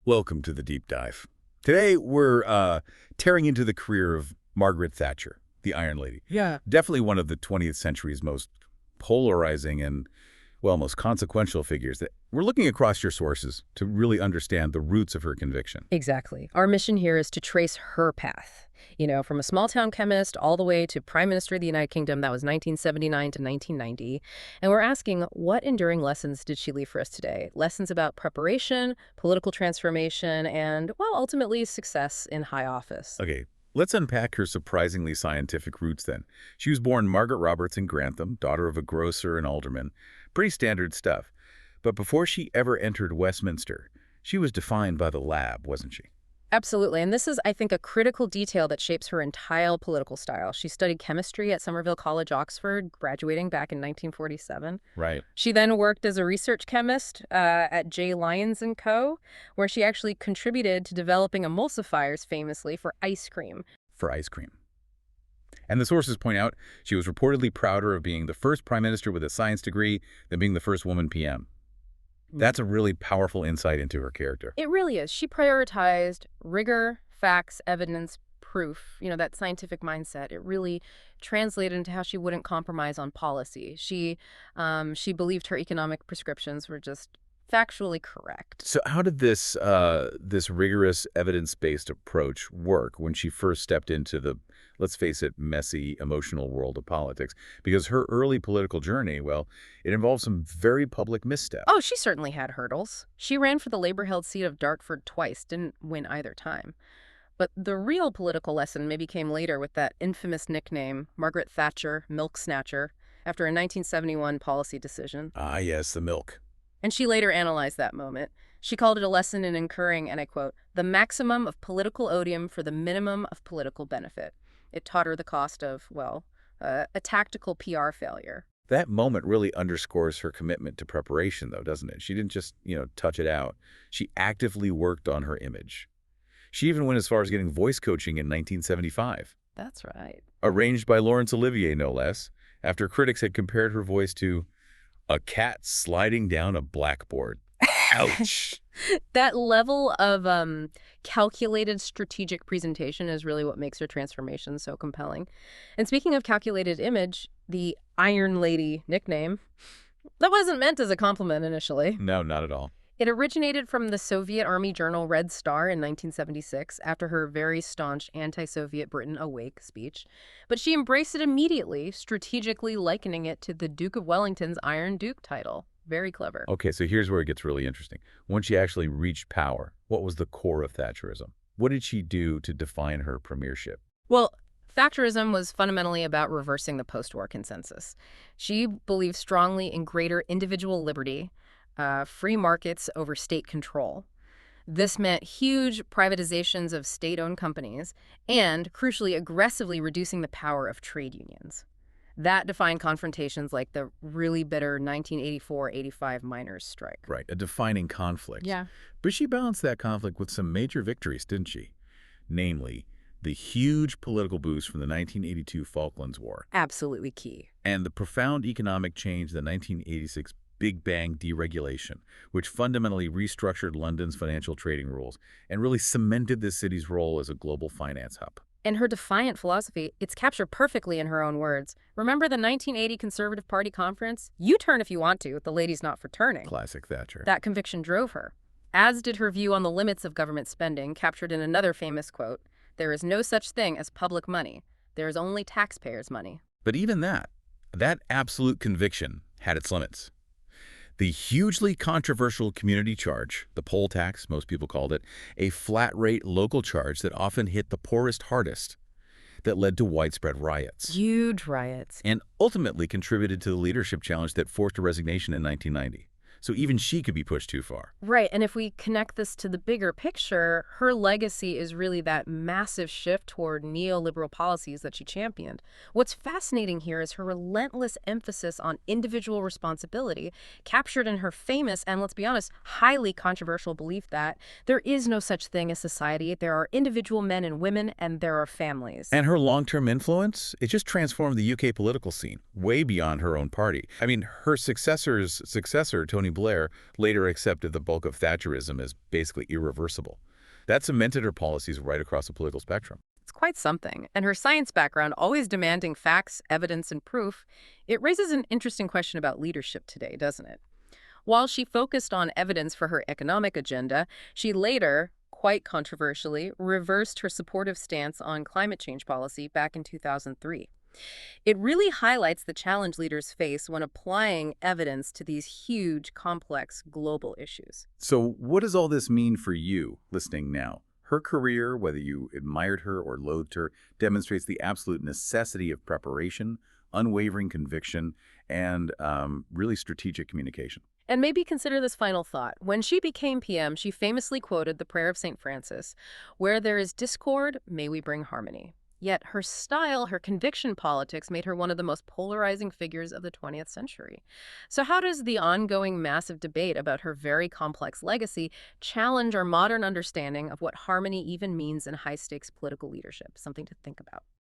Welcome to the deep dive. Today, we're tearing into the career of Margaret Thatcher, the Iron Lady. Yeah. Definitely one of the 20th century's most polarizing and, well, most consequential figures. That we're looking across your sources to really understand the roots of her conviction. Exactly. Our mission here is to trace her path, from a small-town chemist all the way to Prime Minister of the United Kingdom. That was 1979 to 1990. And we're asking, what enduring lessons did she leave for us today? Lessons about preparation, political transformation, and, well, ultimately success in high office. Okay, let's unpack her surprisingly scientific roots then. She was born Margaret Roberts in Grantham, daughter of a grocer and alderman. Pretty standard stuff. But before she ever entered Westminster, she was defined by the lab, wasn't she? Absolutely. And this is, I think, a critical detail that shapes her entire political style. She studied chemistry at Somerville College, Oxford, graduating back in 1947. Right. She then worked as a research chemist at J. Lyons & Co., where she actually contributed to developing emulsifiers famously for ice cream. For ice cream. And the sources point out she was reportedly prouder of being the first prime minister with a science degree than being the first woman PM. That's a really powerful insight into her character. It really is. She prioritized rigor, facts, evidence, proof, that scientific mindset. It really translated into how she wouldn't compromise on policy. She believed her economic prescriptions were just factually correct. So how did this rigorous evidence-based approach work when she first stepped into the, let's face it, messy, emotional world of politics? Because her early political journey, well, it involved some very public missteps. Oh, she certainly had hurdles. She ran for the Labour-held seat of Dartford twice, didn't win either time. But the real political lesson maybe came later with that infamous nickname, Margaret Thatcher, Milk Snatcher, after a 1971 policy decision. Ah, yes, the milk. And she later analyzed that moment. She called it a lesson in incurring, and I quote, the maximum of political odium for the minimum of political benefit. It taught her the cost of, a tactical PR failure. That moment really underscores her commitment to preparation, though, doesn't it? She didn't just, touch it out. She actively worked on her image. She even went as far as getting voice coaching in 1975. That's right. Arranged by Laurence Olivier, no less, after critics had compared her voice to a cat sliding down a blackboard. Ouch. That level of calculated strategic presentation is really what makes her transformation so compelling. And speaking of calculated image, the Iron Lady nickname, that wasn't meant as a compliment initially. No, not at all. It originated from the Soviet Army journal Red Star in 1976 after her very staunch anti-Soviet Britain Awake speech. But she embraced it immediately, strategically likening it to the Duke of Wellington's Iron Duke title. Very clever. Okay, so here's where it gets really interesting. Once she actually reached power, what was the core of Thatcherism? What did she do to define her premiership? Well, Thatcherism was fundamentally about reversing the post-war consensus. She believed strongly in greater individual liberty, free markets over state control. This meant huge privatizations of state-owned companies and, crucially, aggressively reducing the power of trade unions. That defined confrontations like the really bitter 1984-85 miners' strike. Right, a defining conflict. Yeah. But she balanced that conflict with some major victories, didn't she? Namely, the huge political boost from the 1982 Falklands War. Absolutely key. And the profound economic change, the 1986 Big Bang deregulation, which fundamentally restructured London's financial trading rules and really cemented the city's role as a global finance hub. And her defiant philosophy, it's captured perfectly in her own words. Remember the 1980 Conservative Party conference? You turn if you want to, the lady's not for turning. Classic Thatcher. That conviction drove her, as did her view on the limits of government spending, captured in another famous quote, "There is no such thing as public money. There is only taxpayers' money." But even that absolute conviction had its limits. The hugely controversial community charge, the poll tax, most people called it, a flat-rate local charge that often hit the poorest hardest, that led to widespread riots. Huge riots. And ultimately contributed to the leadership challenge that forced a resignation in 1990. So even she could be pushed too far. Right, and if we connect this to the bigger picture, her legacy is really that massive shift toward neoliberal policies that she championed. What's fascinating here is her relentless emphasis on individual responsibility, captured in her famous and, let's be honest, highly controversial belief that there is no such thing as society. There are individual men and women, and there are families. And her long-term influence, it just transformed the UK political scene, way beyond her own party. I mean, her successor, Tony Tony Blair later accepted the bulk of Thatcherism as basically irreversible. That cemented her policies right across the political spectrum. It's quite something. And her science background, always demanding facts, evidence, and proof, it raises an interesting question about leadership today, doesn't it? While she focused on evidence for her economic agenda, she later, quite controversially, reversed her supportive stance on climate change policy back in 2003. It really highlights the challenge leaders face when applying evidence to these huge, complex global issues. So what does all this mean for you listening now? Her career, whether you admired her or loathed her, demonstrates the absolute necessity of preparation, unwavering conviction, and really strategic communication. And maybe consider this final thought. When she became PM, she famously quoted the prayer of St. Francis, "Where there is discord, may we bring harmony." Yet her style, her conviction politics made her one of the most polarizing figures of the 20th century. So how does the ongoing massive debate about her very complex legacy challenge our modern understanding of what harmony even means in high-stakes political leadership? Something to think about.